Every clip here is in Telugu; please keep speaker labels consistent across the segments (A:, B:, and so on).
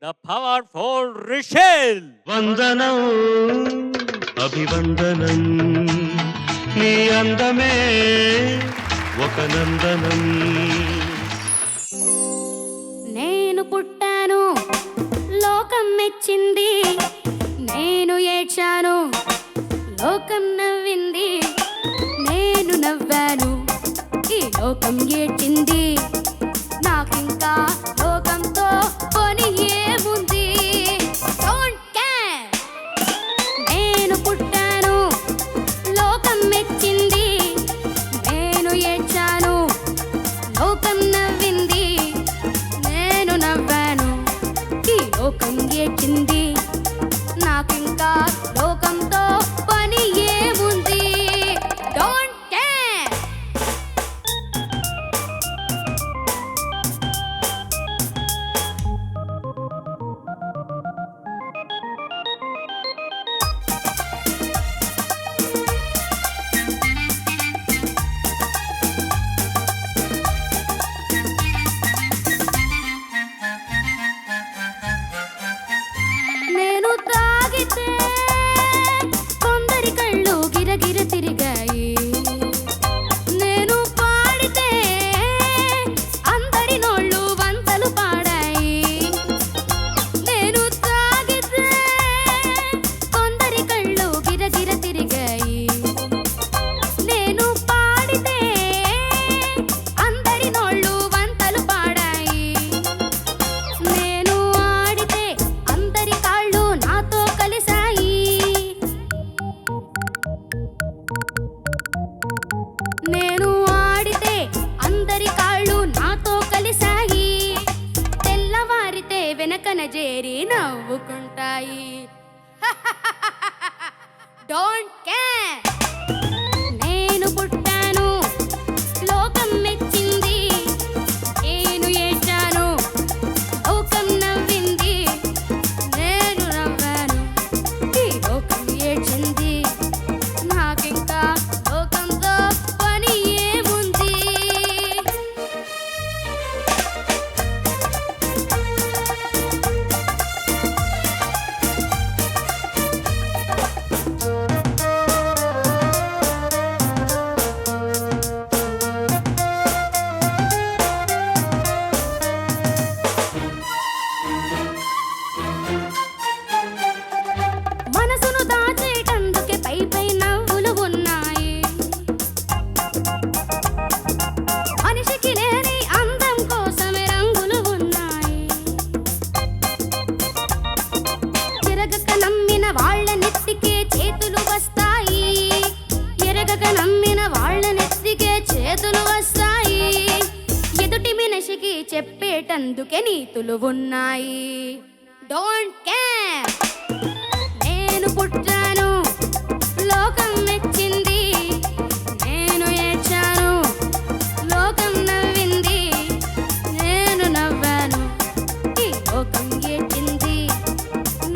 A: the powerful Rishel.
B: వందనం అభివందనం నీ అందమే ఒక నందనం.
C: నేను పుట్టాను లోకం మెచ్చింది, నేను ఏడ్చాను లోకం నవ్వింది, నేను నవ్వాను ఈ లోకం ఏడ్చింది. నాకింకా లోకంతో పని ఏముంది? Don't care. నేను పుట్టాను లోకం మెచ్చింది, నేను ఏడ్చాను లోకం నవ్వింది, నేను నవ్వాను ఈ లోకం ఏడ్చింది. నాకింకా లోకంతో పని ఏముంది? Don't care. నేను తాగితే కొందరి కళ్ళు గిరగిర తిరిగాయి, నేను పాడితే అందరి నోళ్ళు వంతలు పాడాయి. నేను తాగితే కొందరి కళ్ళు గిరగిర తిరిగాయి, నేను పాడితే అందరి నోళ్ళు వంతలు పాడాయి. నేను ఆడితే అందరి కాళ్ళు నాతో కలిశాయి, నేను ఆడితే అందరి కాళ్ళు నాతో కలిశాయి. తెల్లవారితే వెనకన చేరి నవ్వుకుంటాయి. Don't care. నేను పుట్టాను లోకం మెచ్చింది, నేను ఏడ్చాను లోకం నవ్వింది, నేను నవ్వాను ఈ లోకం ఏడ్చింది. నాకింకా లోకంతో పని ఏముంది? మనసును దాచేటందుకే పై పై నవ్వులు ఉన్నాయి, మనిషికి లేని అందం కోసమే రంగులు ఉన్నాయి. ఎరగక నమ్మిన వాళ్ళ నెత్తికే చేతులు వస్తాయి, ఎరగక నమ్మిన వాళ్ళ నెత్తికే చేతులు వస్తాయి. ఎదుటి మనిషికి చెప్పేటందుకే నీతులు ఉన్నాయి. Don't care. నేను పుట్టాను లోకం మెచ్చింది, నేను ఏడ్చాను లోకం నవ్వింది, నేను నవ్వాను ఈ లోకం ఏడ్చింది.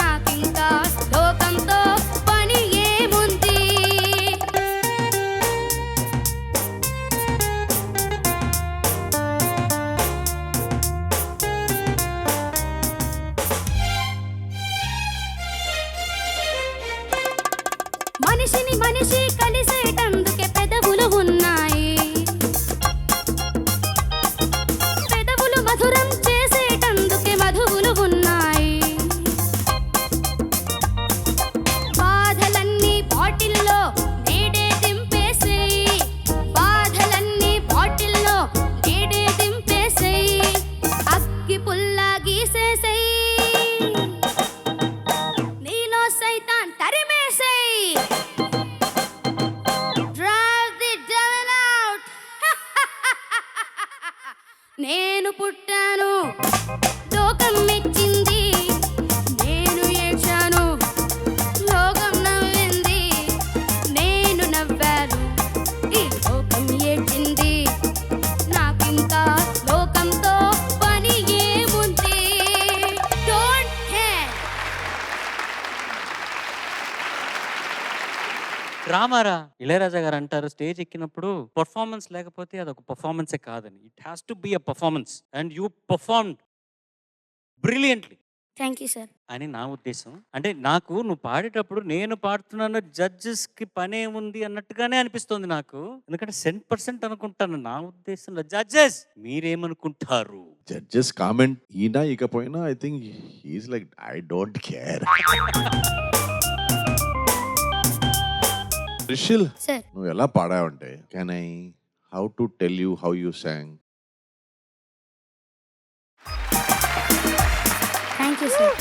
C: నాకింకా లోకంతో పని ఏముంది? మనిషిని మనిషి కలిసేటందుకే పెదవులు ఉన్నాయి, పెదవులు మధురం చేసేటందుకే మధువులు ఉన్నాయి. బాధలన్నీ బాటిల్లో నేడే దింపేసేయి, బాధలన్నీ బాటిల్లో నేడే దింపేసేయి. అగ్గి పుల్లా గీసేసేయి, నీలో సైతాన్ తరిమేసేయి. Drive the devil out. నేను పుట్టాను లోకం మెచ్చింది, నేను ఏడ్చాను లోకం నవ్వింది, నేను నవ్వాను ఈ లోకం ఏడ్చింది. నాకింకా లోకంతో పని ఏముంది? Don't care.
A: రామారా ఇళయరాజా గారు అంటారు, స్టేజ్ ఎక్కినప్పుడు పర్ఫార్మెన్స్ లేకపోతే అదొక పర్ఫార్మెన్సే కాదని. It has to be a performance and you performed brilliantly.
C: Thank you sir.
A: అని నా ఉద్దేశం. అంటే నాకు నువ్వు పాడేటప్పుడు నేను పాడుతున్నాను జడ్జెస్‌కి పనేముంది అన్నట్టుగానే అనిపిస్తుంది నాకు. ఎందుకంటే 100% అనుకుంటాను నా ఉద్దేశంలో. జడ్జెస్ మీరేమనుకుంటారు?
D: జడ్జెస్ కామెంట్ ఈయన ఇకపోయినా I think he is like I don't care. Rishil,
C: sir.
D: నువ్వు ఎలా పాడావంటే can I how to tell you how you sang?
C: Thank you sir.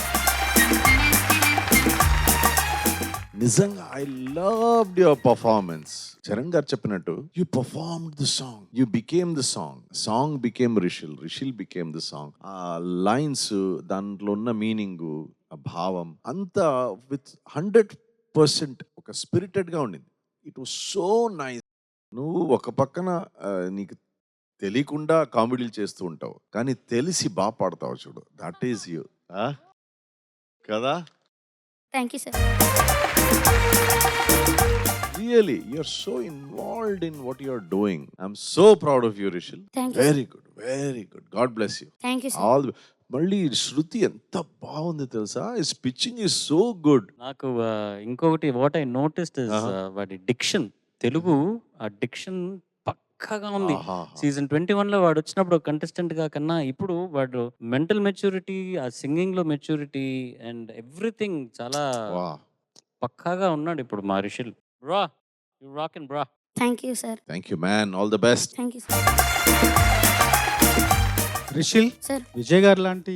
D: నిజంగా I loved your performance. Charan గారు చెప్పినట్టు you performed the song, you became the song, song became Rishil, Rishil became the song. ఆ లైన్స్, దాంట్లో ఉన్న మీనింగ్, ఆ భావం అంతా విత్ 100% ఒక స్పిరిటెడ్ గా ఉండింది. It was so nice. నువ్వు ఒక పక్కన నీకు తెలియకుండా కామెడీలు చేస్తూ ఉంటావు, కానీ తెలిసి బాగా పాడతావు చూడు. దట్ ఈస్ యూ కదా.
C: Thank you sir.
D: Really, you're so involved in what you're doing. I'm so proud of you, Rishil.
C: Thank you.
D: Very good, very good. God bless you.
C: Thank you sir.
D: All the మళ్ళీ శృతి ఎంత బాగుంది తెలుసా? His pitching is so good.
A: నాకు ఇంకొకటి వాట్ ఐ నోటిస్డ్ ఇస్
D: ఆహా.
A: వాడి డిక్షన్. తెలుగు ఆ డిక్షన్ పక్కాగా ఉంది.
D: ఆహా.
A: సీజన్ 21లో వాడు వచ్చినప్పుడు కంటెస్టెంట్ గా కన్నా ఇప్పుడు వాడు మెంటల్ మెచ్యూరిటీ, ఆ సింగింగ్ లో మెచ్యూరిటీ అండ్ ఎవ్రీథింగ్ చాలా
D: Wow.
A: పక్కాగా ఉన్నాడు ఇప్పుడు మా రిషిల్. బ్రా యు రాకింగ్ బ్రా.
C: Thank you sir.
D: Thank you, man. All the best.
C: Thank you sir.
E: Rishil,
C: sir.
E: Vijay గారు లాంటి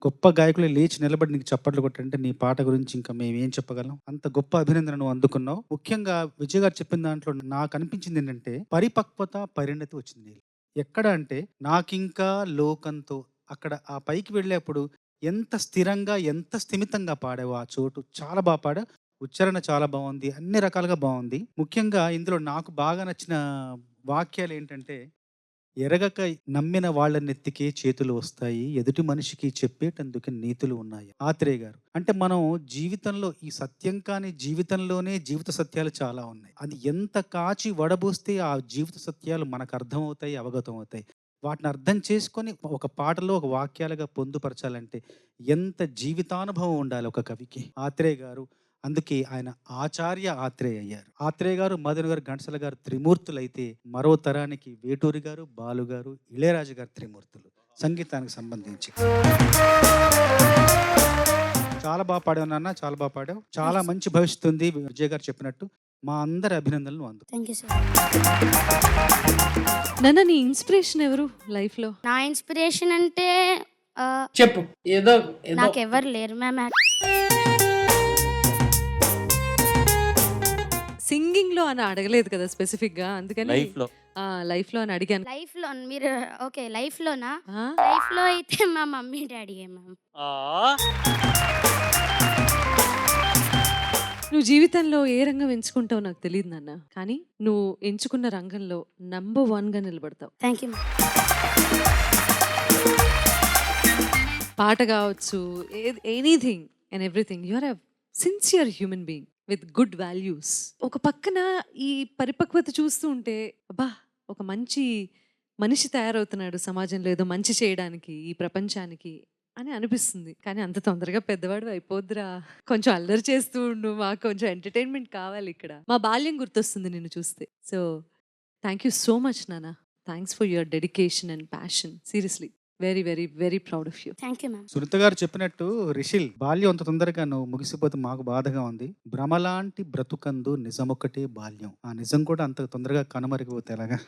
E: గొప్ప గాయకులు లేచి నిలబడి నీకు చప్పట్లు కొట్టంటే నీ పాట గురించి ఇంకా మేము ఏం చెప్పగలం? అంత గొప్ప అభినందన నువ్వు అందుకున్నావు. ముఖ్యంగా విజయ్ గారు చెప్పిన దాంట్లో నాకు అనిపించింది ఏంటంటే పరిపక్వత, పరిణతి వచ్చింది. ఎక్కడ అంటే నాకింకా లోకంతో అక్కడ ఆ పైకి వెళ్ళేప్పుడు ఎంత స్థిరంగా, ఎంత స్థిమితంగా పాడావు. ఆ చోటు చాలా బాగా పాడా. ఉచ్చారణ చాలా బాగుంది, అన్ని రకాలుగా బాగుంది. ముఖ్యంగా ఇందులో నాకు బాగా నచ్చిన వాక్యాలు ఏంటంటే, ఎరగక నమ్మిన వాళ్ళ నెత్తికే చేతులు వస్తాయి, ఎదుటి మనిషికి చెప్పేటందుకు నీతులు ఉన్నాయి. ఆత్రేయ గారు అంటే మనం జీవితంలో ఈ సత్యం కాని జీవితంలోనే జీవిత సత్యాలు చాలా ఉన్నాయి. అది ఎంత కాచి వడబోస్తే ఆ జీవిత సత్యాలు మనకు అర్థమవుతాయి, అవగతం అవుతాయి. వాటిని అర్థం చేసుకొని ఒక పాటలో ఒక వాక్యాలుగా పొందుపరచాలంటే ఎంత జీవితానుభవం ఉండాలి ఒక కవికి. ఆత్రేయ గారు అందుకే ఆయన ఆచార్య ఆత్రేయ అయ్యారు. ఆత్రేయ గారు, మదన్ గారు, ఘంటసాల గారు త్రిమూర్తులైతే మరో తరానికి వేటూరి గారు, బాలు గారు, ఇళయరాజు గారు త్రిమూర్తులు సంగీతానికి సంబంధించి. చాలా బాగా పాడావు నాన్న, చాలా బాగా పాడావు. చాలా మంచి భవిష్యత్తు ఉంది విజయ్ గారు చెప్పినట్టు. మా అందరి అభినందనలు అందు.
C: Thank you sir.
F: నాన్న, నీ ఇన్స్పిరేషన్ ఎవరు లైఫ్ లో?
C: నా ఇన్స్పిరేషన్ అంటే
G: చెప్పు. ఏదో
C: నాకెవరు లేరు మ్యామ్.
F: సింగింగ్ లో అని అడగలేదు కదా స్పెసిఫిక్ గా, అందుకని
A: లైఫ్ లో
F: లైఫ్ లో అని అడిగాను.
C: లైఫ్ లో మీరు ఓకే లైఫ్ లోనా?
F: ఆ?
C: లైఫ్ లో అయితే మా మమ్మీ డాడీ మ్యామ్.
F: నువ్వు జీవితంలో ఏ రంగం ఎంచుకుంటావో నాకు తెలియదు నాన్న, కానీ నువ్వు ఎంచుకున్న రంగంలో నంబర్ 1 గా నిలబడతావు.
C: Thank you ma'am.
F: పాట కావచ్చు, anything and everything. You are a sincere human being with good values. ఒక పక్కన ఈ పరిపక్వత చూస్తూ ఉంటే అబ్బా, ఒక మంచి మనిషి తయారవుతున్నాడు సమాజంలో ఏదో మంచి చేయడానికి ఈ ప్రపంచానికి అని అనిపిస్తుంది. కానీ అంత తొందరగా పెద్దవాడు అయిపోద్దురా, కొంచెం అల్లరి చేస్తూ ఉండు, మాకు కొంచెం ఎంటర్టైన్మెంట్ కావాలి ఇక్కడ. మా బాల్యం గుర్తొస్తుంది నిన్ను చూస్తే. So thank you so much నాన్న. Thanks for your dedication and passion. Seriously very very very proud of you.
C: Thank you ma'am.
E: Sunitha గారు చెప్పినట్టు రిషిల్, బాల్యం అంత తొందరగా నువ్వు ముగిసిపోతే మాకు బాధగా ఉంది. భ్రమలాంటి బ్రతుకందు నిజమొక్కటే బాల్యం. ఆ నిజం కూడా అంత తొందరగా కనుమరిగిపోతే ఎలాగా?